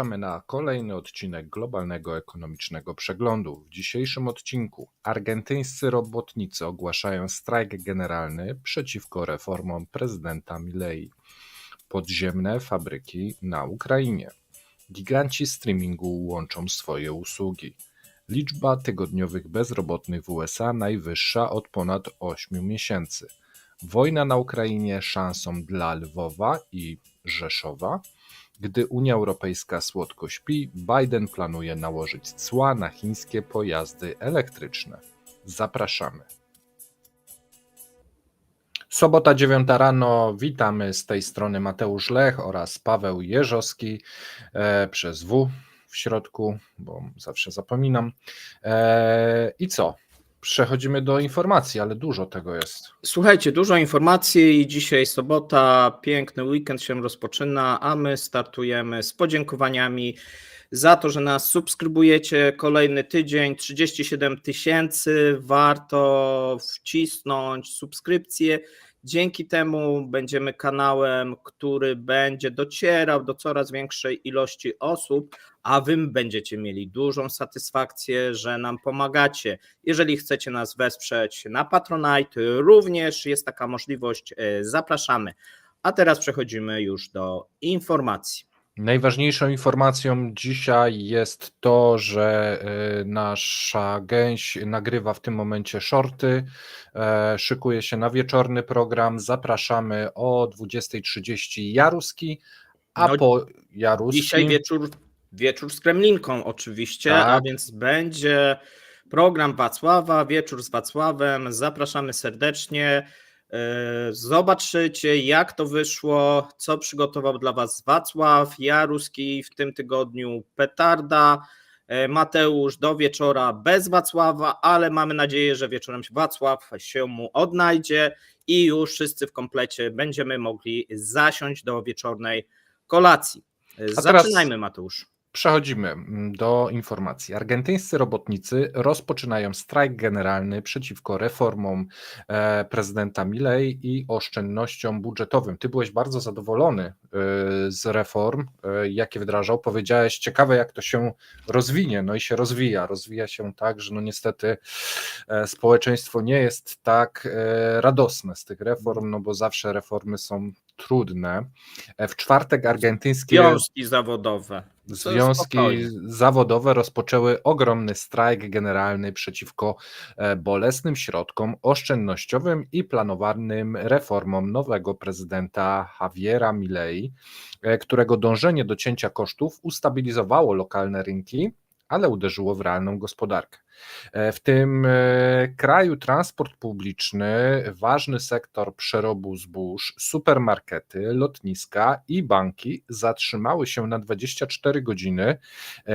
Zapraszamy na kolejny odcinek Globalnego Ekonomicznego Przeglądu. W dzisiejszym odcinku argentyńscy robotnicy ogłaszają strajk generalny przeciwko reformom prezydenta Milei. Podziemne fabryki na Ukrainie. Giganci streamingu łączą swoje usługi. Liczba tygodniowych bezrobotnych w USA najwyższa od ponad 8 miesięcy. Wojna na Ukrainie szansą dla Lwowa i Rzeszowa. Gdy Unia Europejska słodko śpi, Biden planuje nałożyć cła na chińskie pojazdy elektryczne. Zapraszamy. Sobota 9 rano, witamy z tej strony Mateusz Lech oraz Paweł Jeżowski przez W w środku, bo zawsze zapominam. I co? Przechodzimy do informacji, ale dużo tego jest. Słuchajcie, dużo informacji i dzisiaj sobota, piękny weekend się rozpoczyna, a my startujemy z podziękowaniami za to, że nas subskrybujecie. Kolejny tydzień, 37 000, warto wcisnąć subskrypcję. Dzięki temu będziemy kanałem, który będzie docierał do coraz większej ilości osób, a wy będziecie mieli dużą satysfakcję, że nam pomagacie. Jeżeli chcecie nas wesprzeć na Patronite, również jest taka możliwość, zapraszamy. A teraz przechodzimy już do informacji. Najważniejszą informacją dzisiaj jest to, że nasza gęś nagrywa w tym momencie shorty, szykuje się na wieczorny program, zapraszamy o 20:30 Jaruski, a po Jaruskim... Dzisiaj wieczór z Kremlinką oczywiście, tak. A więc będzie program Wacława, wieczór z Wacławem, zapraszamy serdecznie. Zobaczycie, jak to wyszło, co przygotował dla Was Wacław, Jaruski w tym tygodniu petarda, Mateusz do wieczora bez Wacława, ale mamy nadzieję, że wieczorem Wacław się mu odnajdzie i już wszyscy w komplecie będziemy mogli zasiąść do wieczornej kolacji. Zaczynajmy, Mateusz. Przechodzimy do informacji. Argentyńscy robotnicy rozpoczynają strajk generalny przeciwko reformom prezydenta Milei i oszczędnościom budżetowym. Ty byłeś bardzo zadowolony z reform, jakie wdrażał. Powiedziałeś, ciekawe jak to się rozwinie. No i się rozwija. Rozwija się tak, że no niestety społeczeństwo nie jest tak radosne z tych reform, no bo zawsze reformy są trudne. W czwartek argentyńskie Związki zawodowe rozpoczęły ogromny strajk generalny przeciwko bolesnym środkom oszczędnościowym i planowanym reformom nowego prezydenta Javiera Milei, którego dążenie do cięcia kosztów ustabilizowało lokalne rynki, ale uderzyło w realną gospodarkę. W tym kraju transport publiczny, ważny sektor przerobu zbóż, supermarkety, lotniska i banki zatrzymały się na 24 godziny,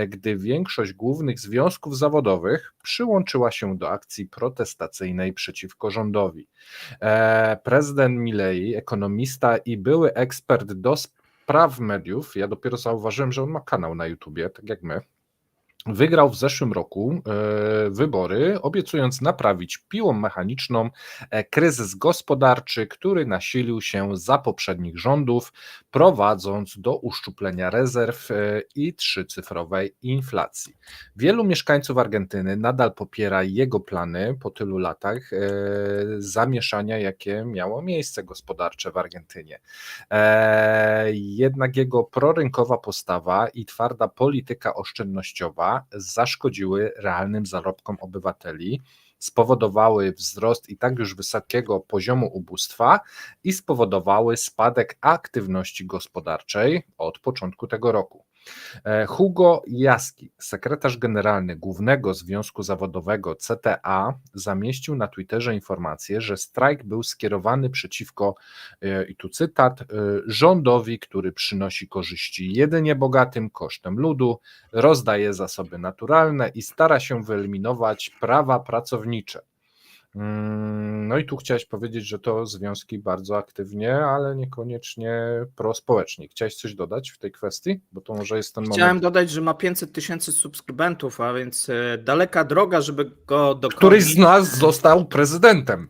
gdy większość głównych związków zawodowych przyłączyła się do akcji protestacyjnej przeciwko rządowi. Prezydent Milei, ekonomista i były ekspert do spraw mediów, ja dopiero zauważyłem, że on ma kanał na YouTubie, tak jak my, wygrał w zeszłym roku wybory, obiecując naprawić piłą mechaniczną kryzys gospodarczy, który nasilił się za poprzednich rządów, prowadząc do uszczuplenia rezerw i trzycyfrowej inflacji. Wielu mieszkańców Argentyny nadal popiera jego plany po tylu latach zamieszania, jakie miało miejsce gospodarcze w Argentynie. Jednak jego prorynkowa postawa i twarda polityka oszczędnościowa zaszkodziły realnym zarobkom obywateli, spowodowały wzrost i tak już wysokiego poziomu ubóstwa i spowodowały spadek aktywności gospodarczej od początku tego roku. Hugo Jaski, sekretarz generalny Głównego Związku Zawodowego CTA, zamieścił na Twitterze informację, że strajk był skierowany przeciwko, i tu cytat, rządowi, który przynosi korzyści jedynie bogatym kosztem ludu, rozdaje zasoby naturalne i stara się wyeliminować prawa pracownicze. No i tu chciałeś powiedzieć, że to związki bardzo aktywnie, ale niekoniecznie prospołecznie. Chciałeś coś dodać w tej kwestii? Bo to może jest ten moment. Chciałem dodać, że ma 500 000 subskrybentów, a więc daleka droga, żeby go dokończyć. Któryś z nas został prezydentem.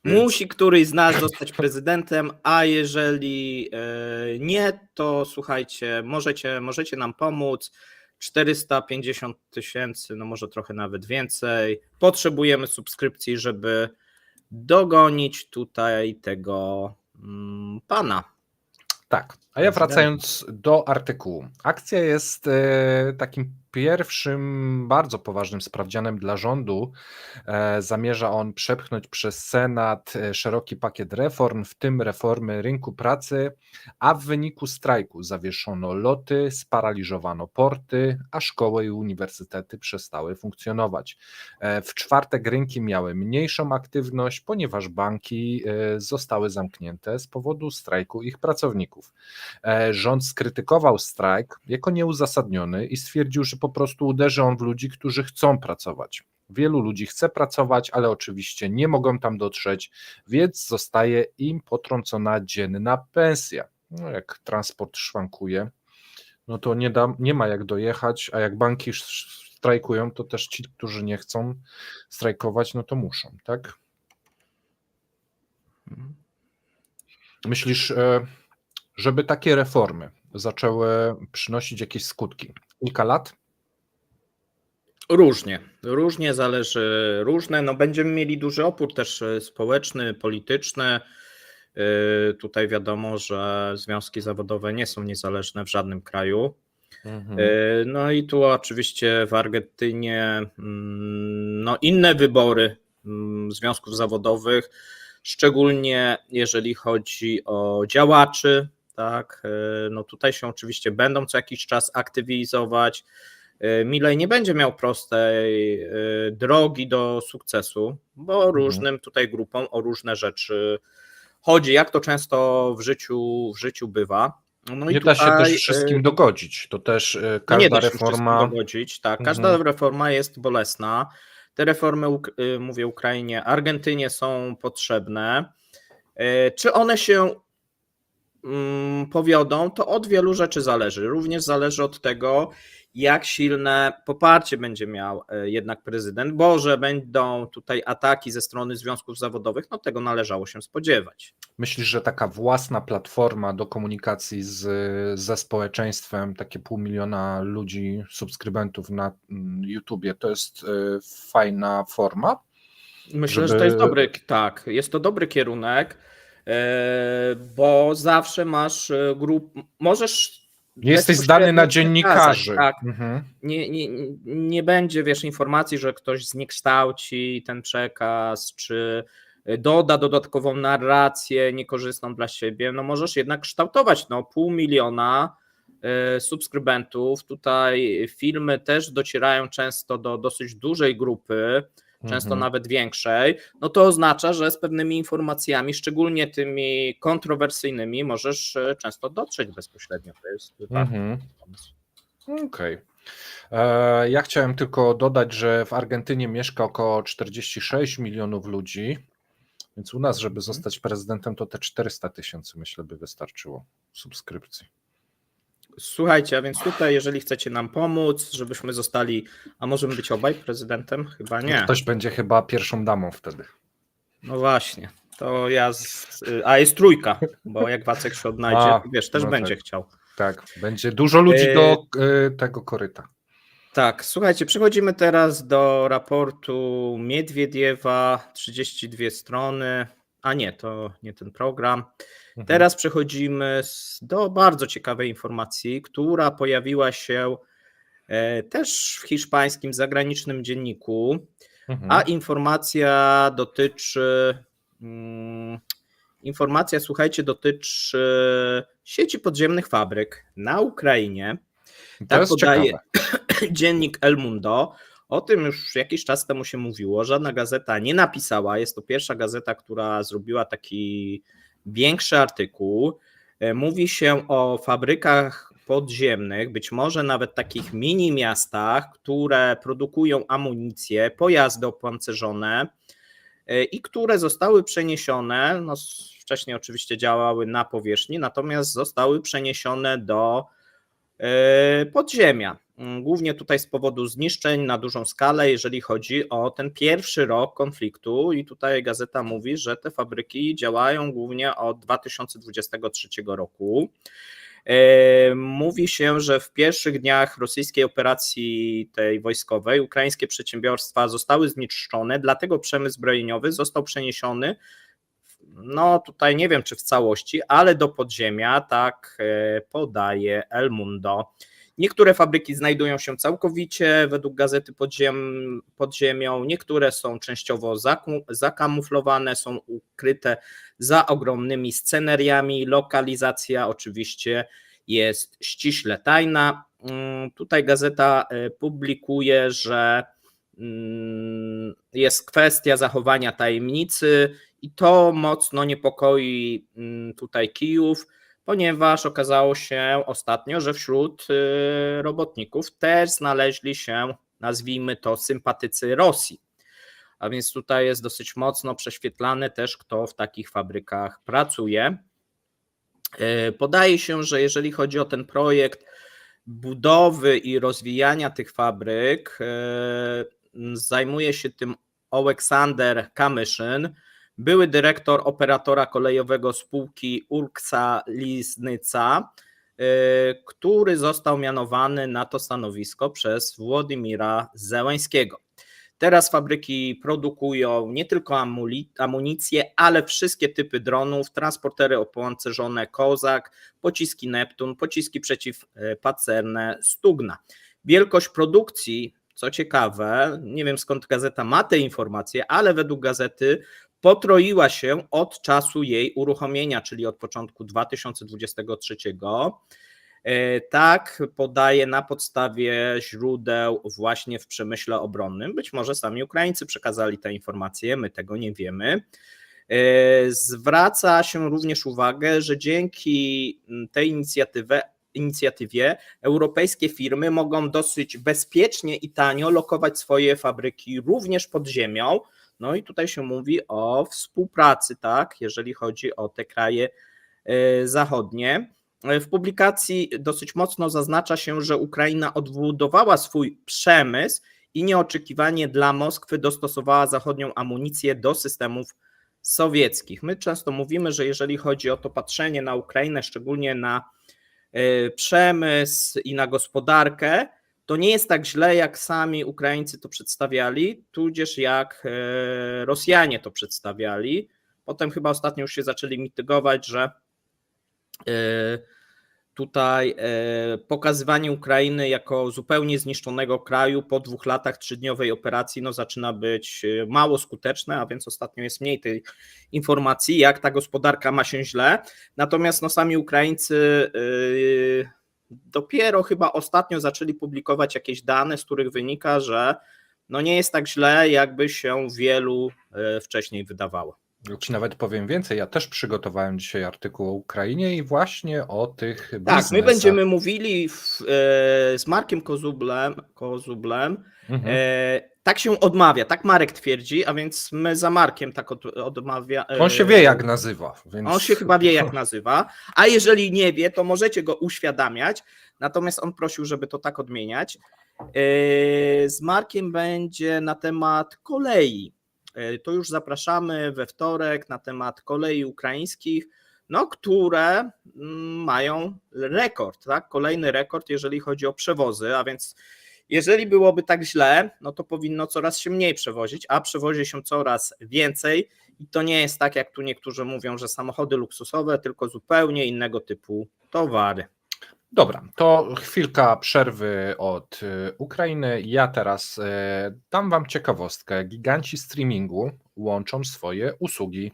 Musi któryś z nas zostać prezydentem, a jeżeli nie, to słuchajcie, możecie nam pomóc. 450 000, no może trochę nawet więcej. Potrzebujemy subskrypcji, żeby dogonić tutaj tego pana. Tak, a ja wracając do artykułu. Akcja jest takim pierwszym bardzo poważnym sprawdzianem dla rządu. Zamierza on przepchnąć przez Senat szeroki pakiet reform, w tym reformy rynku pracy, a w wyniku strajku zawieszono loty, sparaliżowano porty, a szkoły i uniwersytety przestały funkcjonować. W czwartek rynki miały mniejszą aktywność, ponieważ banki zostały zamknięte z powodu strajku ich pracowników. Rząd skrytykował strajk jako nieuzasadniony i stwierdził, że po prostu uderzy on w ludzi, którzy chcą pracować. Wielu ludzi chce pracować, ale oczywiście nie mogą tam dotrzeć, więc zostaje im potrącona dzienna pensja. No jak transport szwankuje, no to nie ma jak dojechać, a jak banki strajkują, to też ci, którzy nie chcą strajkować, no to muszą, tak? Myślisz, żeby takie reformy zaczęły przynosić jakieś skutki? Kilka lat? Różnie zależy, no będziemy mieli duży opór też społeczny, polityczny. Tutaj wiadomo, że związki zawodowe nie są niezależne w żadnym kraju. No i tu oczywiście w Argentynie no inne wybory związków zawodowych, szczególnie jeżeli chodzi o działaczy, tak, no tutaj się oczywiście będą co jakiś czas aktywizować. Milei nie będzie miał prostej drogi do sukcesu, bo różnym tutaj grupom o różne rzeczy chodzi, jak to często w życiu bywa. No nie i da się tutaj, też wszystkim dogodzić, to też no nie każda da się wszystkim reforma... dogodzić, tak, każda reforma jest bolesna. Te reformy, mówię Ukrainie, Argentynie są potrzebne. Czy one się powiodą, to od wielu rzeczy zależy. Również zależy od tego, jak silne poparcie będzie miał jednak prezydent, bo że będą tutaj ataki ze strony związków zawodowych, no tego należało się spodziewać. Myślisz, że taka własna platforma do komunikacji ze społeczeństwem, takie 500 000 ludzi, subskrybentów na YouTubie, to jest fajna forma? Myślę, że to jest jest to dobry kierunek, bo zawsze masz możesz... Nie jesteś zdany na dziennikarzy. Tak. Nie będzie, wiesz, informacji, że ktoś zniekształci ten przekaz, czy doda dodatkową narrację niekorzystną dla siebie. No możesz jednak kształtować 500 000 subskrybentów. Tutaj filmy też docierają często do dosyć dużej grupy, często nawet większej, no to oznacza, że z pewnymi informacjami, szczególnie tymi kontrowersyjnymi, możesz często dotrzeć bezpośrednio. To jest pomysł. Okej. Ja chciałem tylko dodać, że w Argentynie mieszka około 46 milionów ludzi, więc u nas, żeby zostać prezydentem, to te 400 000, myślę, by wystarczyło subskrypcji. Słuchajcie, a więc tutaj, jeżeli chcecie nam pomóc, żebyśmy zostali, a możemy być obaj prezydentem? Chyba nie. Ktoś będzie chyba pierwszą damą wtedy. No właśnie, to a jest trójka, bo jak Wacek się odnajdzie, wiesz, też będzie chciał. Tak, będzie dużo ludzi do tego koryta. Tak, słuchajcie, przechodzimy teraz do raportu Miedwiediewa, 32 strony, a nie, to nie ten program. Teraz przechodzimy do bardzo ciekawej informacji, która pojawiła się też w hiszpańskim zagranicznym dzienniku, a słuchajcie, dotyczy sieci podziemnych fabryk na Ukrainie. To jest podaje ciekawe. Dziennik El Mundo. O tym już jakiś czas temu się mówiło, żadna gazeta nie napisała, jest to pierwsza gazeta, która zrobiła taki większy artykuł. Mówi się o fabrykach podziemnych, być może nawet takich mini miastach, które produkują amunicję, pojazdy opancerzone i które zostały przeniesione, no wcześniej oczywiście działały na powierzchni, natomiast zostały przeniesione do podziemia. głównie tutaj z powodu zniszczeń na dużą skalę, jeżeli chodzi o ten pierwszy rok konfliktu i tutaj gazeta mówi, że te fabryki działają głównie od 2023 roku. Mówi się, że w pierwszych dniach rosyjskiej operacji tej wojskowej ukraińskie przedsiębiorstwa zostały zniszczone, dlatego przemysł zbrojeniowy został przeniesiony, no tutaj nie wiem czy w całości, ale do podziemia, tak podaje El Mundo. Niektóre fabryki znajdują się całkowicie według gazety pod ziemią, niektóre są częściowo zakamuflowane, są ukryte za ogromnymi sceneriami. Lokalizacja oczywiście jest ściśle tajna. Tutaj gazeta publikuje, że jest kwestia zachowania tajemnicy i to mocno niepokoi tutaj Kijów, ponieważ okazało się ostatnio, że wśród robotników też znaleźli się, nazwijmy to, sympatycy Rosji. A więc tutaj jest dosyć mocno prześwietlane też, kto w takich fabrykach pracuje. Podaje się, że jeżeli chodzi o ten projekt budowy i rozwijania tych fabryk, zajmuje się tym Oleksander Kamyszyn, były dyrektor operatora kolejowego spółki Укрзалізниця, który został mianowany na to stanowisko przez Władimira Zełańskiego. Teraz fabryki produkują nie tylko amunicję, ale wszystkie typy dronów, transportery opancerzone Kozak, pociski Neptun, pociski przeciwpancerne Stugna. Wielkość produkcji, co ciekawe, nie wiem skąd gazeta ma te informacje, ale według gazety potroiła się od czasu jej uruchomienia, czyli od początku 2023. Tak podaje na podstawie źródeł właśnie w przemyśle obronnym. Być może sami Ukraińcy przekazali te informacje, my tego nie wiemy. Zwraca się również uwagę, że dzięki tej inicjatywie europejskie firmy mogą dosyć bezpiecznie i tanio lokować swoje fabryki również pod ziemią. No i tutaj się mówi o współpracy, tak, jeżeli chodzi o te kraje zachodnie. W publikacji dosyć mocno zaznacza się, że Ukraina odbudowała swój przemysł i nieoczekiwanie dla Moskwy dostosowała zachodnią amunicję do systemów sowieckich. My często mówimy, że jeżeli chodzi o to patrzenie na Ukrainę, szczególnie na przemysł i na gospodarkę, to nie jest tak źle, jak sami Ukraińcy to przedstawiali, tudzież jak Rosjanie to przedstawiali. Potem chyba ostatnio już się zaczęli mitygować, że tutaj pokazywanie Ukrainy jako zupełnie zniszczonego kraju po 2 latach 3-dniowej operacji no zaczyna być mało skuteczne, a więc ostatnio jest mniej tej informacji, jak ta gospodarka ma się źle. Natomiast no sami Ukraińcy dopiero chyba ostatnio zaczęli publikować jakieś dane, z których wynika, że no nie jest tak źle, jakby się wielu wcześniej wydawało. Ci nawet powiem więcej, ja też przygotowałem dzisiaj artykuł o Ukrainie i właśnie o tych Tak, my biznesach. będziemy mówili z Markiem Kozublem. Tak się odmawia, tak Marek twierdzi, a więc my za Markiem tak odmawia. On się wie jak nazywa. Więc... On się chyba wie jak nazywa, a jeżeli nie wie, to możecie go uświadamiać, natomiast on prosił, żeby to tak odmieniać. Z Markiem będzie na temat kolei. To już zapraszamy we wtorek na temat kolei ukraińskich, no, które mają rekord, tak? Kolejny rekord, jeżeli chodzi o przewozy, a więc jeżeli byłoby tak źle, no to powinno coraz się mniej przewozić, a przewozi się coraz więcej i to nie jest tak, jak tu niektórzy mówią, że samochody luksusowe, tylko zupełnie innego typu towary. Dobra, to chwilka przerwy od Ukrainy. Ja teraz dam wam ciekawostkę. Giganci streamingu łączą swoje usługi.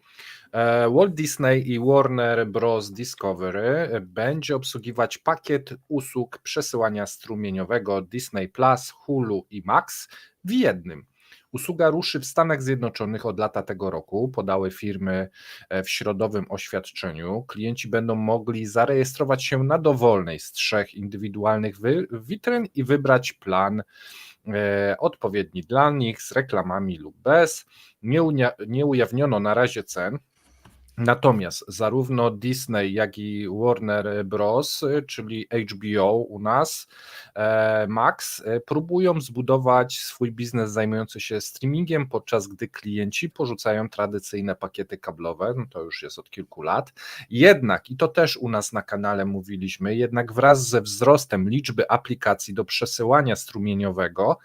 Walt Disney i Warner Bros. Discovery będzie obsługiwać pakiet usług przesyłania strumieniowego Disney Plus, Hulu i Max w jednym. Usługa ruszy w Stanach Zjednoczonych od lata tego roku, podały firmy w środowym oświadczeniu. Klienci będą mogli zarejestrować się na dowolnej z 3 indywidualnych witryn i wybrać plan odpowiedni dla nich z reklamami lub bez. Nie ujawniono na razie cen. Natomiast zarówno Disney, jak i Warner Bros., czyli HBO u nas, Max, próbują zbudować swój biznes zajmujący się streamingiem, podczas gdy klienci porzucają tradycyjne pakiety kablowe, no to już jest od kilku lat. Jednak, i to też u nas na kanale mówiliśmy, jednak wraz ze wzrostem liczby aplikacji do przesyłania strumieniowego,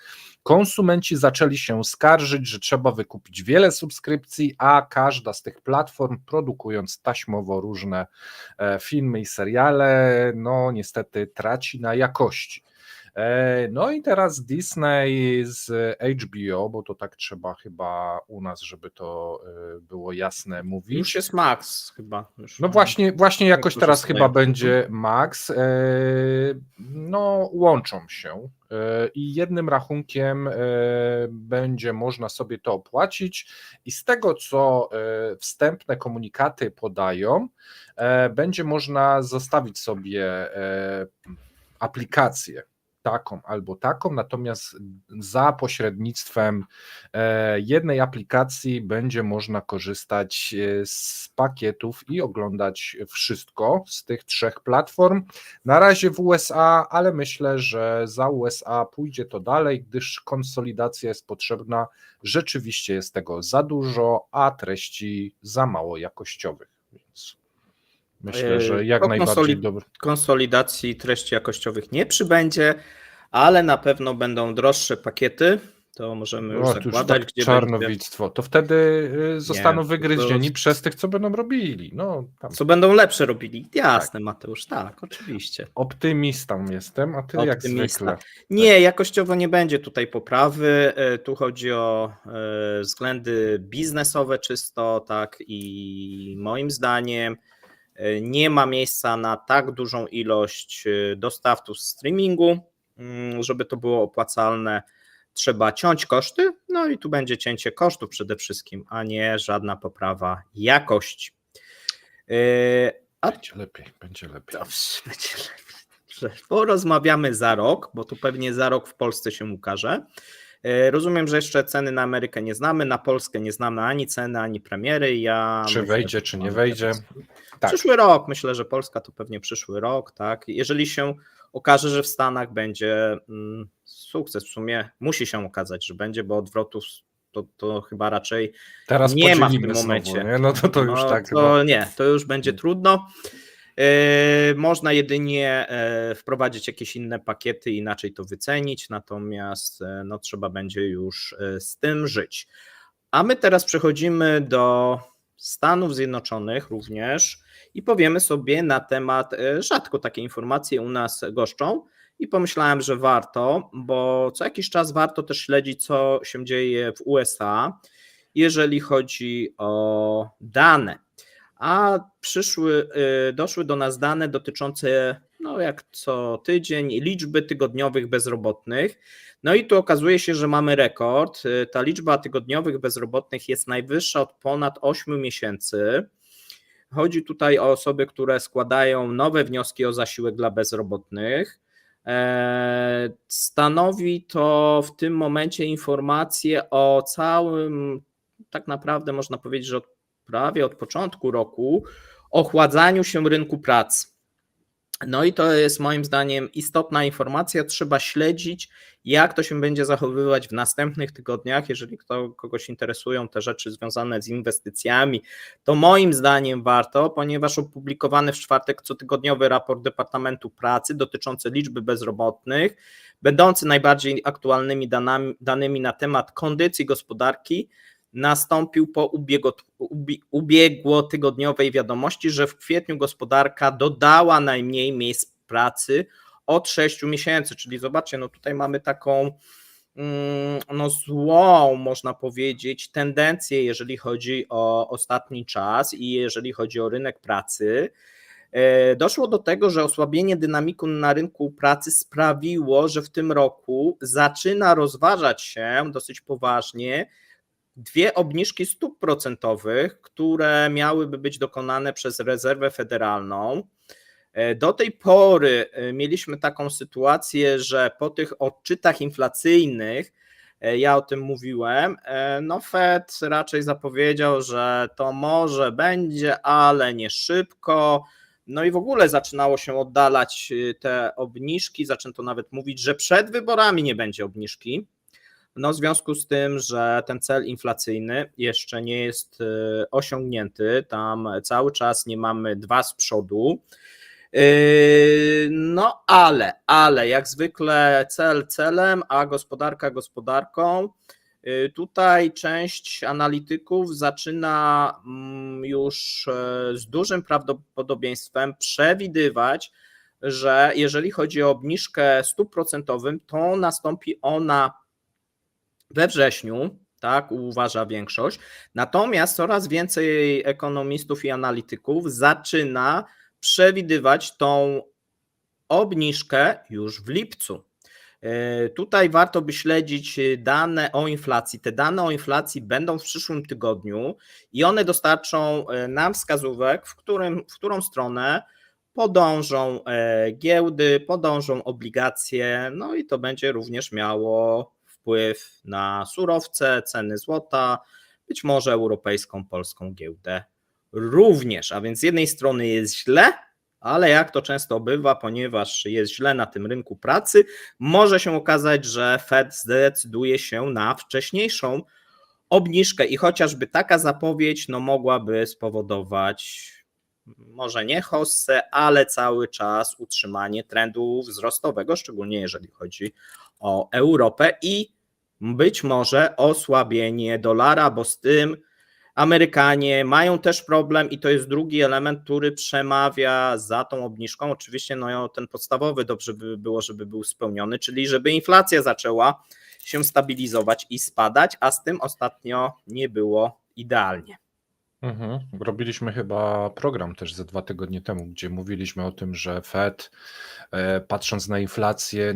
konsumenci zaczęli się skarżyć, że trzeba wykupić wiele subskrypcji, a każda z tych platform, produkując taśmowo różne filmy i seriale, no niestety traci na jakości. No i teraz Disney z HBO, bo to tak trzeba chyba u nas, żeby to było jasne mówić. Już jest Max chyba. Już, no właśnie jakoś teraz korzystają. chyba będzie Max. No łączą się i jednym rachunkiem będzie można sobie to opłacić i z tego, co wstępne komunikaty podają, będzie można zostawić sobie aplikację taką albo taką, natomiast za pośrednictwem jednej aplikacji będzie można korzystać z pakietów i oglądać wszystko z tych 3 platform. Na razie w USA, ale myślę, że za USA pójdzie to dalej, gdyż konsolidacja jest potrzebna. Rzeczywiście jest tego za dużo, a treści za mało jakościowych, więc myślę, że jak najbardziej dobry. Konsolidacji treści jakościowych nie przybędzie, ale na pewno będą droższe pakiety. To możemy już zakładać, tak gdzie czarnowictwo. To wtedy zostaną Nie, wygryzieni przez tych, co będą robili. No, tam. Co będą lepsze robili. Jasne, tak. Mateusz, tak, oczywiście. Optymistą jestem, a ty jak zwykle. Nie, jakościowo nie będzie tutaj poprawy. Tu chodzi o względy biznesowe czysto, tak, i moim zdaniem nie ma miejsca na tak dużą ilość dostawców streamingu, żeby to było opłacalne. Trzeba ciąć koszty, no i tu będzie cięcie kosztów przede wszystkim, a nie żadna poprawa jakości. Będzie lepiej. Dobrze, będzie lepiej. Porozmawiamy za rok, bo tu pewnie za rok w Polsce się ukaże. Rozumiem, że jeszcze ceny na Amerykę nie znamy, na Polskę nie znamy ani ceny, ani premiery. Wejdzie, czy nie wejdzie. Tak. Przyszły rok, myślę, że Polska to pewnie przyszły rok, tak. Jeżeli się okaże, że w Stanach będzie sukces, w sumie musi się okazać, że będzie, bo odwrotów to chyba raczej teraz nie ma w tym momencie. Znowu, nie? No to już tak. To już będzie trudno. Można jedynie wprowadzić jakieś inne pakiety, inaczej to wycenić, natomiast no, trzeba będzie już z tym żyć. A my teraz przechodzimy do Stanów Zjednoczonych również i powiemy sobie na temat, rzadko takie informacje u nas goszczą i pomyślałem, że warto, bo co jakiś czas warto też śledzić, co się dzieje w USA, jeżeli chodzi o dane. A doszły do nas dane dotyczące, no jak co tydzień, liczby tygodniowych bezrobotnych. No i tu okazuje się, że mamy rekord. Ta liczba tygodniowych bezrobotnych jest najwyższa od ponad 8 miesięcy. Chodzi tutaj o osoby, które składają nowe wnioski o zasiłek dla bezrobotnych. Stanowi to w tym momencie informacje o całym, tak naprawdę można powiedzieć, że prawie od początku roku, ochładzaniu się rynku pracy. No i to jest moim zdaniem istotna informacja, trzeba śledzić, jak to się będzie zachowywać w następnych tygodniach. Jeżeli kogoś interesują te rzeczy związane z inwestycjami, to moim zdaniem warto, ponieważ opublikowany w czwartek cotygodniowy raport Departamentu Pracy dotyczący liczby bezrobotnych, będący najbardziej aktualnymi danymi na temat kondycji gospodarki, nastąpił po ubiegłotygodniowej wiadomości, że w kwietniu gospodarka dodała najmniej miejsc pracy od 6 miesięcy, czyli zobaczcie, no tutaj mamy taką no złą, można powiedzieć, tendencję, jeżeli chodzi o ostatni czas i jeżeli chodzi o rynek pracy. Doszło do tego, że osłabienie dynamiku na rynku pracy sprawiło, że w tym roku zaczyna rozważać się dosyć poważnie 2 obniżki stóp procentowych, które miałyby być dokonane przez Rezerwę Federalną. Do tej pory mieliśmy taką sytuację, że po tych odczytach inflacyjnych Ja o tym mówiłem. No Fed raczej zapowiedział, że to może będzie, ale nie szybko. No i w ogóle zaczynało się oddalać te obniżki, zaczęto nawet mówić, że przed wyborami nie będzie obniżki. No w związku z tym, że ten cel inflacyjny jeszcze nie jest osiągnięty, tam cały czas nie mamy 2 z przodu. No ale jak zwykle cel celem, a gospodarka gospodarką. Tutaj część analityków zaczyna już z dużym prawdopodobieństwem przewidywać, że jeżeli chodzi o obniżkę stóp procentowych, to nastąpi ona we wrześniu, tak uważa większość. Natomiast coraz więcej ekonomistów i analityków zaczyna przewidywać tą obniżkę już w lipcu. Tutaj warto by śledzić dane o inflacji. Te dane o inflacji będą w przyszłym tygodniu i one dostarczą nam wskazówek, w którą stronę podążą giełdy, podążą obligacje, no i to będzie również miało wpływ na surowce, ceny złota, być może europejską, polską giełdę również. A więc z jednej strony jest źle, ale jak to często bywa, ponieważ jest źle na tym rynku pracy, może się okazać, że Fed zdecyduje się na wcześniejszą obniżkę i chociażby taka zapowiedź mogłaby spowodować może nie hossę, ale cały czas utrzymanie trendu wzrostowego, szczególnie jeżeli chodzi o Europę i być może osłabienie dolara, bo z tym Amerykanie mają też problem i to jest drugi element, który przemawia za tą obniżką. Oczywiście ten podstawowy dobrze by było, żeby był spełniony, czyli żeby inflacja zaczęła się stabilizować i spadać, a z tym ostatnio nie było idealnie. Robiliśmy chyba program też ze 2 tygodnie temu, gdzie mówiliśmy o tym, że Fed, patrząc na inflację,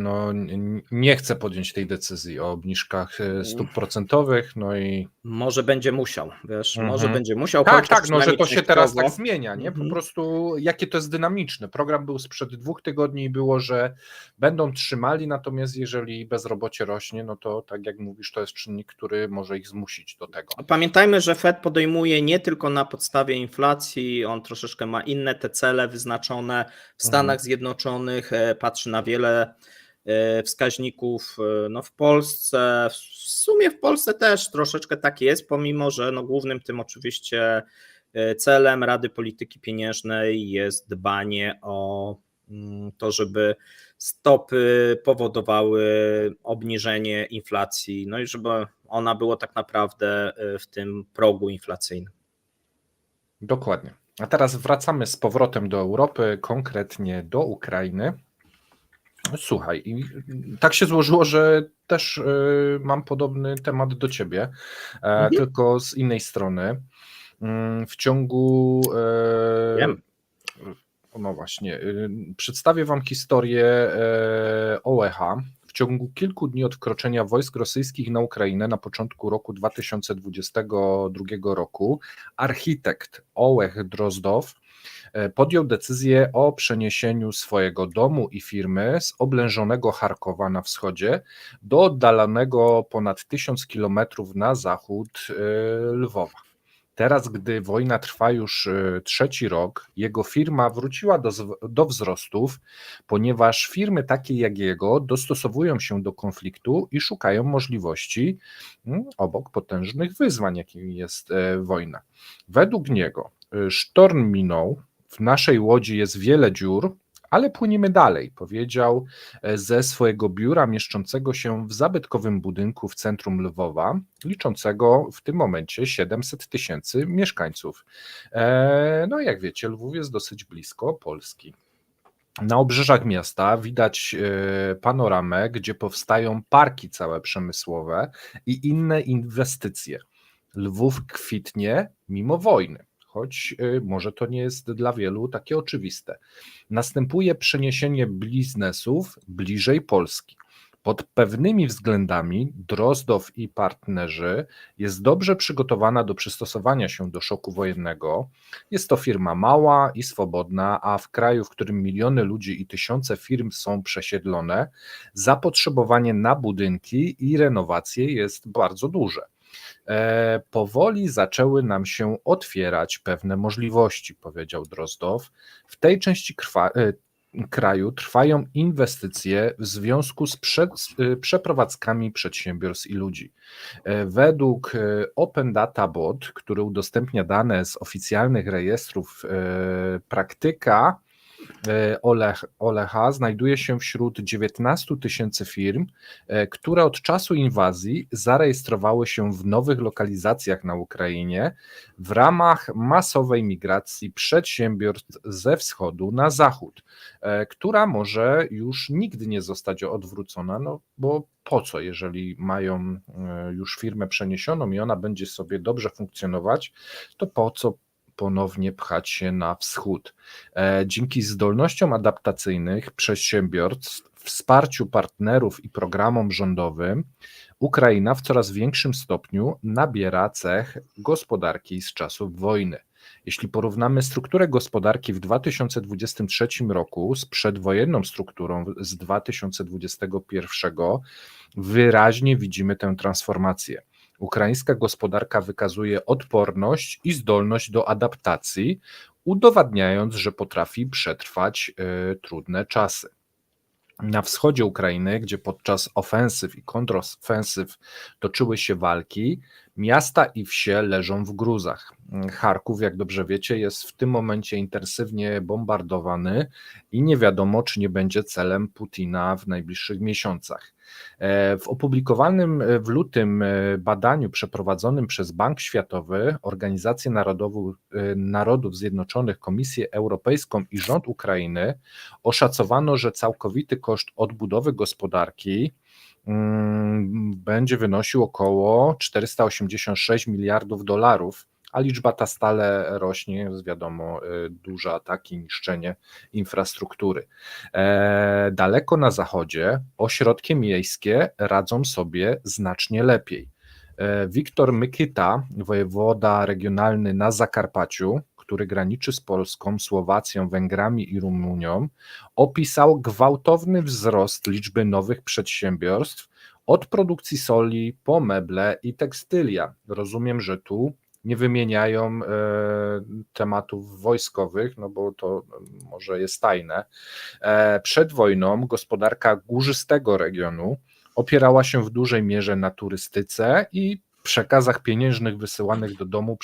nie chce podjąć tej decyzji o obniżkach stóp procentowych, i Może będzie musiał, może będzie musiał. tak, chociaż że to się teraz tak częściowo. zmienia, nie? Po prostu jakie to jest dynamiczne. Program był sprzed 2 tygodni i było, że będą trzymali, natomiast jeżeli bezrobocie rośnie, to tak jak mówisz, to jest czynnik, który może ich zmusić do tego. Pamiętajmy, że Fed podejmuje nie tylko na podstawie inflacji, on troszeczkę ma inne te cele wyznaczone w Stanach Zjednoczonych, patrzy na wiele wskaźników w Polsce. W sumie w Polsce też troszeczkę tak jest, pomimo że głównym tym oczywiście celem Rady Polityki Pieniężnej jest dbanie o to, żeby stopy powodowały obniżenie inflacji, i żeby ona była tak naprawdę w tym progu inflacyjnym. Dokładnie. A teraz wracamy z powrotem do Europy, konkretnie do Ukrainy. Słuchaj, i tak się złożyło, że też mam podobny temat do ciebie, tylko z innej strony. W ciągu. Wiem. No właśnie, przedstawię wam historię Ołecha. W ciągu kilku dni od wkroczenia wojsk rosyjskich na Ukrainę na początku roku 2022 roku architekt Ołech Drozdow podjął decyzję o przeniesieniu swojego domu i firmy z oblężonego Charkowa na wschodzie do oddalonego ponad 1000 kilometrów na zachód Lwowa. Teraz, gdy wojna trwa już 3. rok, jego firma wróciła do wzrostów, ponieważ firmy takie jak jego dostosowują się do konfliktu i szukają możliwości obok potężnych wyzwań, jakim jest wojna. Według niego sztorm minął, w naszej łodzi jest wiele dziur, ale płyniemy dalej, powiedział ze swojego biura mieszczącego się w zabytkowym budynku w centrum Lwowa, liczącego w tym momencie 700 000 mieszkańców. Jak wiecie, Lwów jest dosyć blisko Polski. Na obrzeżach miasta widać panoramę, gdzie powstają parki całe przemysłowe i inne inwestycje. Lwów kwitnie mimo wojny, choć może to nie jest dla wielu takie oczywiste. Następuje przeniesienie biznesów bliżej Polski. Pod pewnymi względami Drozdow i partnerzy jest dobrze przygotowana do przystosowania się do szoku wojennego. Jest to firma mała i swobodna, a w kraju, w którym miliony ludzi i tysiące firm są przesiedlone, zapotrzebowanie na budynki i renowacje jest bardzo duże. Powoli zaczęły nam się otwierać pewne możliwości, powiedział Drozdow. W tej części kraju trwają inwestycje w związku z przeprowadzkami przedsiębiorstw i ludzi. Według Open Data Bot, który udostępnia dane z oficjalnych rejestrów, praktyka Olecha znajduje się wśród 19 000 firm, które od czasu inwazji zarejestrowały się w nowych lokalizacjach na Ukrainie w ramach masowej migracji przedsiębiorstw ze wschodu na zachód, która może już nigdy nie zostać odwrócona, no bo po co, jeżeli mają już firmę przeniesioną i ona będzie sobie dobrze funkcjonować, to po co ponownie pchać się na wschód. Dzięki zdolnościom adaptacyjnych przedsiębiorstw, wsparciu partnerów i programom rządowym, Ukraina w coraz większym stopniu nabiera cech gospodarki z czasów wojny. Jeśli porównamy strukturę gospodarki w 2023 roku z przedwojenną strukturą z 2021, wyraźnie widzimy tę transformację. Ukraińska gospodarka wykazuje odporność i zdolność do adaptacji, udowadniając, że potrafi przetrwać trudne czasy. Na wschodzie Ukrainy, gdzie podczas ofensyw i kontrofensyw toczyły się walki, miasta i wsie leżą w gruzach. Charków, jak dobrze wiecie, jest w tym momencie intensywnie bombardowany i nie wiadomo, czy nie będzie celem Putina w najbliższych miesiącach. W opublikowanym w lutym badaniu przeprowadzonym przez Bank Światowy, Organizację Narodów Zjednoczonych, Komisję Europejską i rząd Ukrainy oszacowano, że całkowity koszt odbudowy gospodarki będzie wynosił około 486 miliardów dolarów, a liczba ta stale rośnie, jest wiadomo, duże ataki, niszczenie infrastruktury. Daleko na zachodzie ośrodki miejskie radzą sobie znacznie lepiej. Wiktor Mykyta, wojewoda regionalny na Zakarpaciu, który graniczy z Polską, Słowacją, Węgrami i Rumunią, opisał gwałtowny wzrost liczby nowych przedsiębiorstw od produkcji soli po meble i tekstylia. Rozumiem, że tu nie wymieniają tematów wojskowych, no bo to może jest tajne. Przed wojną gospodarka górzystego regionu opierała się w dużej mierze na turystyce i przekazach pieniężnych wysyłanych do domu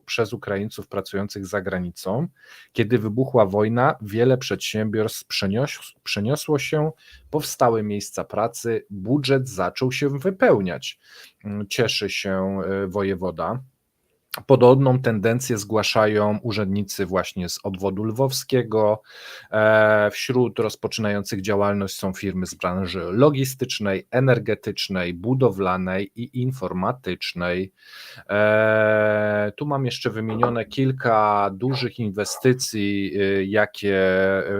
przez Ukraińców pracujących za granicą. Kiedy wybuchła wojna, wiele przedsiębiorstw przeniosło się, powstały miejsca pracy, budżet zaczął się wypełniać. Cieszy się wojewoda. Podobną tendencję zgłaszają urzędnicy właśnie z obwodu lwowskiego. Wśród rozpoczynających działalność są firmy z branży logistycznej, energetycznej, budowlanej i informatycznej. Tu mam jeszcze wymienione kilka dużych inwestycji, jakie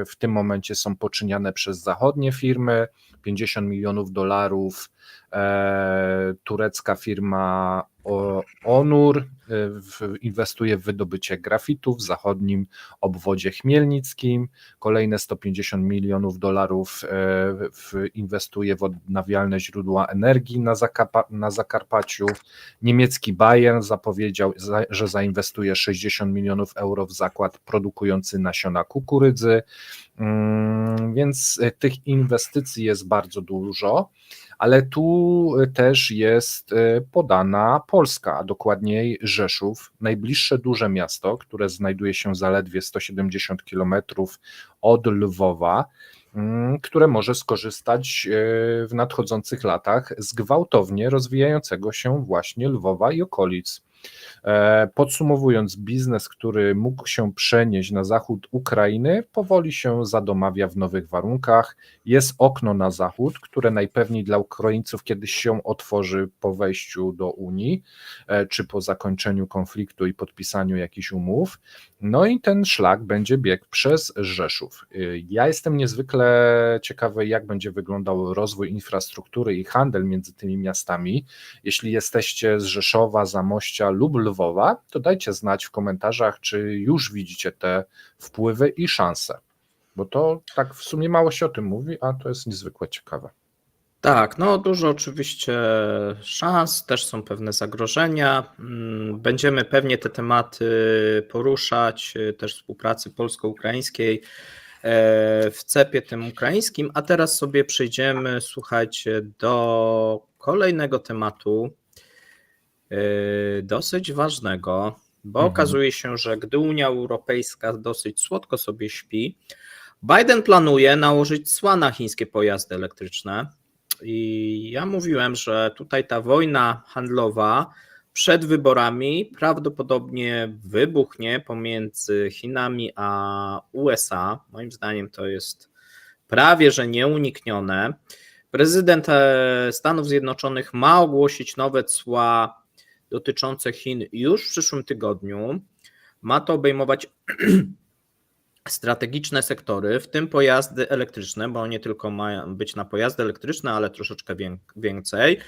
w tym momencie są poczyniane przez zachodnie firmy. 50 milionów dolarów turecka firma Onur inwestuje w wydobycie grafitu w zachodnim obwodzie chmielnickim, kolejne 150 milionów dolarów inwestuje w odnawialne źródła energii na Zakarpaciu, niemiecki Bayern zapowiedział, że zainwestuje 60 milionów euro w zakład produkujący nasiona kukurydzy, więc tych inwestycji jest bardzo dużo, ale tu też jest podana Polska, a dokładniej Rzeszów, najbliższe duże miasto, które znajduje się zaledwie 170 km od Lwowa, które może skorzystać w nadchodzących latach z gwałtownie rozwijającego się właśnie Lwowa i okolic. Podsumowując, biznes, który mógł się przenieść na zachód Ukrainy, powoli się zadomawia w nowych warunkach. Jest okno na zachód, które najpewniej dla Ukraińców kiedyś się otworzy po wejściu do Unii, czy po zakończeniu konfliktu i podpisaniu jakichś umów. No i ten szlak będzie biegł przez Rzeszów. Ja jestem niezwykle ciekawy, jak będzie wyglądał rozwój infrastruktury i handel między tymi miastami. Jeśli jesteście z Rzeszowa, Zamościa lub Lwowa, to dajcie znać w komentarzach, czy już widzicie te wpływy i szanse, bo to tak w sumie mało się o tym mówi, a to jest niezwykle ciekawe. Tak, no dużo oczywiście szans, też są pewne zagrożenia. Będziemy pewnie te tematy poruszać, też współpracy polsko-ukraińskiej w cepie tym ukraińskim, a teraz sobie przejdziemy, słuchajcie, do kolejnego tematu, dosyć ważnego, bo okazuje się, że gdy Unia Europejska dosyć słodko sobie śpi, Biden planuje nałożyć cła na chińskie pojazdy elektryczne. I ja mówiłem, że tutaj ta wojna handlowa przed wyborami prawdopodobnie wybuchnie pomiędzy Chinami a USA. Moim zdaniem to jest prawie że nieuniknione. Prezydent Stanów Zjednoczonych ma ogłosić nowe cła dotyczące Chin już w przyszłym tygodniu. Ma to obejmować strategiczne sektory, w tym pojazdy elektryczne, bo nie tylko mają być na pojazdy elektryczne, ale troszeczkę więcej.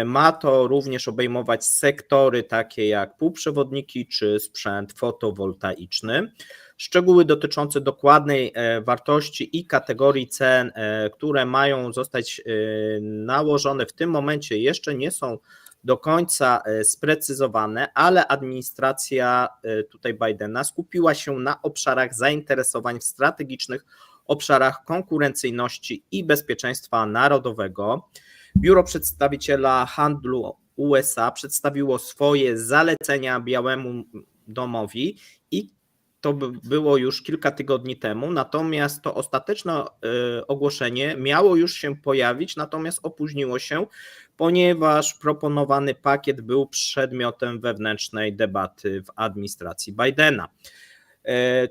Ma to również obejmować sektory takie jak półprzewodniki czy sprzęt fotowoltaiczny. Szczegóły dotyczące dokładnej wartości i kategorii cen, które mają zostać nałożone w tym momencie, jeszcze nie są do końca sprecyzowane, ale administracja tutaj Bidena skupiła się na obszarach zainteresowań w strategicznych obszarach konkurencyjności i bezpieczeństwa narodowego. Biuro Przedstawiciela Handlu USA przedstawiło swoje zalecenia Białemu Domowi i to było już kilka tygodni temu, natomiast to ostateczne ogłoszenie miało już się pojawić, natomiast opóźniło się, ponieważ proponowany pakiet był przedmiotem wewnętrznej debaty w administracji Bidena.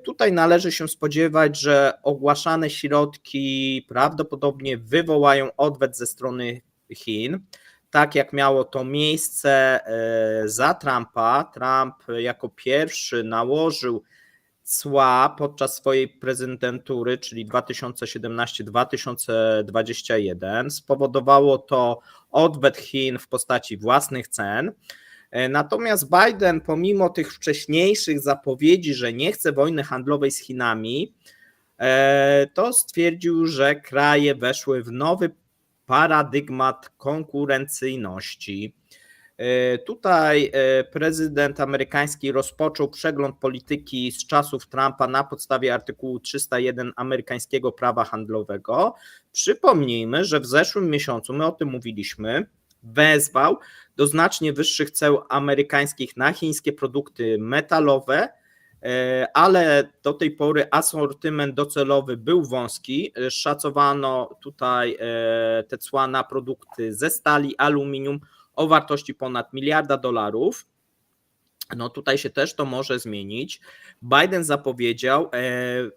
Tutaj należy się spodziewać, że ogłaszane środki prawdopodobnie wywołają odwet ze strony Chin, tak jak miało to miejsce za Trumpa. Trump jako pierwszy nałożył cła podczas swojej prezydentury, czyli 2017-2021. Spowodowało to odwet Chin w postaci własnych cen. Natomiast Biden, pomimo tych wcześniejszych zapowiedzi, że nie chce wojny handlowej z Chinami, to stwierdził, że kraje weszły w nowy paradygmat konkurencyjności. Tutaj prezydent amerykański rozpoczął przegląd polityki z czasów Trumpa na podstawie artykułu 301 amerykańskiego prawa handlowego. Przypomnijmy, że w zeszłym miesiącu, my o tym mówiliśmy, wezwał do znacznie wyższych ceł amerykańskich na chińskie produkty metalowe, ale do tej pory asortyment docelowy był wąski. Szacowano tutaj te cła na produkty ze stali, aluminium o wartości ponad $1 miliarda. No tutaj się też to może zmienić. Biden zapowiedział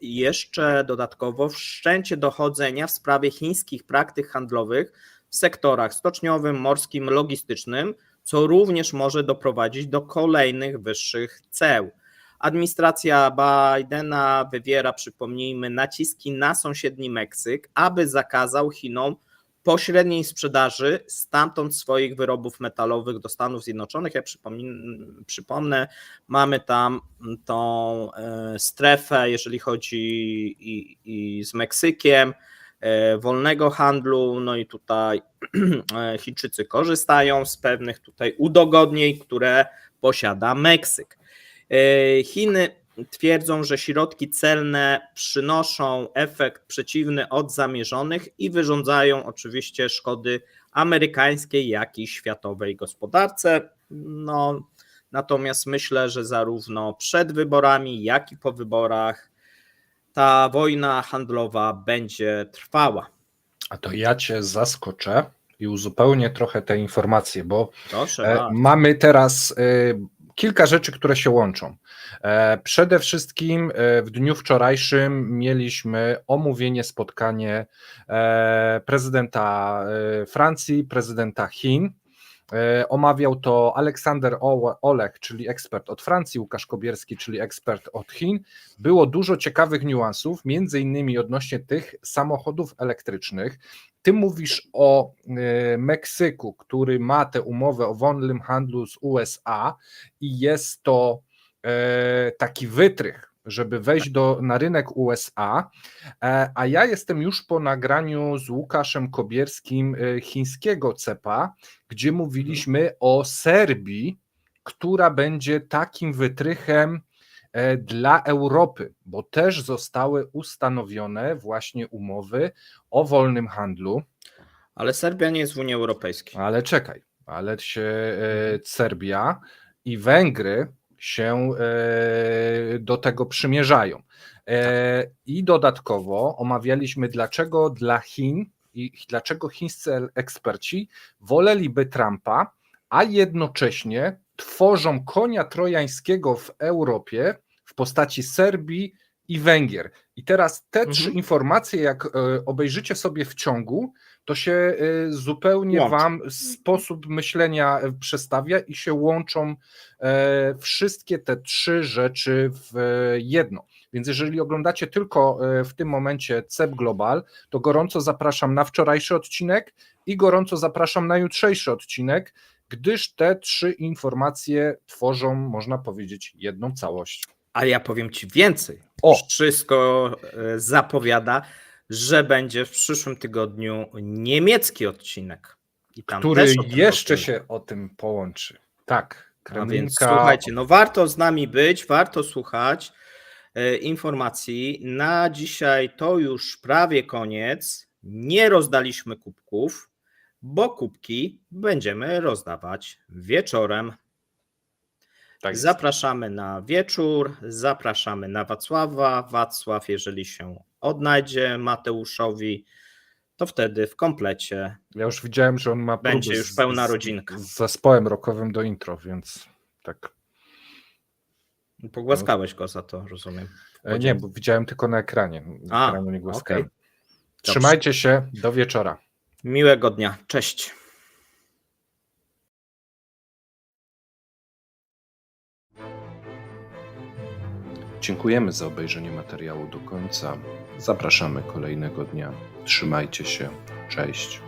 jeszcze dodatkowo wszczęcie dochodzenia w sprawie chińskich praktyk handlowych w sektorach stoczniowym, morskim, logistycznym, co również może doprowadzić do kolejnych wyższych ceł. Administracja Bidena wywiera, przypomnijmy, naciski na sąsiedni Meksyk, aby zakazał Chinom pośredniej sprzedaży stamtąd swoich wyrobów metalowych do Stanów Zjednoczonych. Ja przypomnę, mamy tam tą strefę, jeżeli chodzi i z Meksykiem, wolnego handlu, no i tutaj Chińczycy korzystają z pewnych tutaj udogodnień, które posiada Meksyk. Chiny twierdzą, że środki celne przynoszą efekt przeciwny od zamierzonych i wyrządzają oczywiście szkody amerykańskiej, jak i światowej gospodarce. No, natomiast myślę, że zarówno przed wyborami, jak i po wyborach ta wojna handlowa będzie trwała. A to ja cię zaskoczę. i uzupełnię trochę te informacje, bo Proszę bardzo. mamy teraz kilka rzeczy, które się łączą. Przede wszystkim w dniu wczorajszym mieliśmy omówienie, spotkanie prezydenta Francji, prezydenta Chin. Omawiał to Aleksander Olech, czyli ekspert od Francji, Łukasz Kobierski, czyli ekspert od Chin. Było dużo ciekawych niuansów, między innymi odnośnie tych samochodów elektrycznych. Ty mówisz o Meksyku, który ma tę umowę o wolnym handlu z USA i jest to taki wytrych, żeby wejść na rynek USA, a ja jestem już po nagraniu z Łukaszem Kobierskim chińskiego CEPA, gdzie mówiliśmy o Serbii, która będzie takim wytrychem dla Europy, bo też zostały ustanowione właśnie umowy o wolnym handlu. Ale Serbia nie jest w Unii Europejskiej. Ale czekaj, ale się Serbia i Węgry się do tego przymierzają. I dodatkowo omawialiśmy, dlaczego dla Chin i dlaczego chińscy eksperci woleliby Trumpa, a jednocześnie tworzą konia trojańskiego w Europie w postaci Serbii i Węgier. I teraz te trzy informacje, jak obejrzycie sobie w ciągu, to się zupełnie łączy. wam sposób myślenia przestawia i się łączą wszystkie te trzy rzeczy w jedno. Więc jeżeli oglądacie tylko w tym momencie CEP Global, to gorąco zapraszam na wczorajszy odcinek i gorąco zapraszam na jutrzejszy odcinek, gdyż te trzy informacje tworzą, można powiedzieć, jedną całość. A ja powiem Ci więcej. Wszystko zapowiada, że będzie w przyszłym tygodniu niemiecki odcinek. I tam który też o tym jeszcze powiemy. się o tym połączy. Tak, A więc Kremlinka. słuchajcie, no warto z nami być, warto słuchać informacji. Na dzisiaj to już prawie koniec. Nie rozdaliśmy kubków, bo kubki będziemy rozdawać wieczorem. Tak jest. Zapraszamy na wieczór, zapraszamy na Wacława. Wacław, jeżeli się odnajdzie Mateuszowi, to wtedy w komplecie Ja już widziałem, że on ma będzie próby już pełna rodzinka. z zespołem rockowym do intro, więc tak. Pogłaskałeś go za to, rozumiem. Nie, bo widziałem tylko na ekranie. Na ekranie nie głaskałem. okej. Trzymajcie się, do wieczora. Miłego dnia, cześć. Dziękujemy za obejrzenie materiału do końca. Zapraszamy kolejnego dnia. Trzymajcie się. Cześć.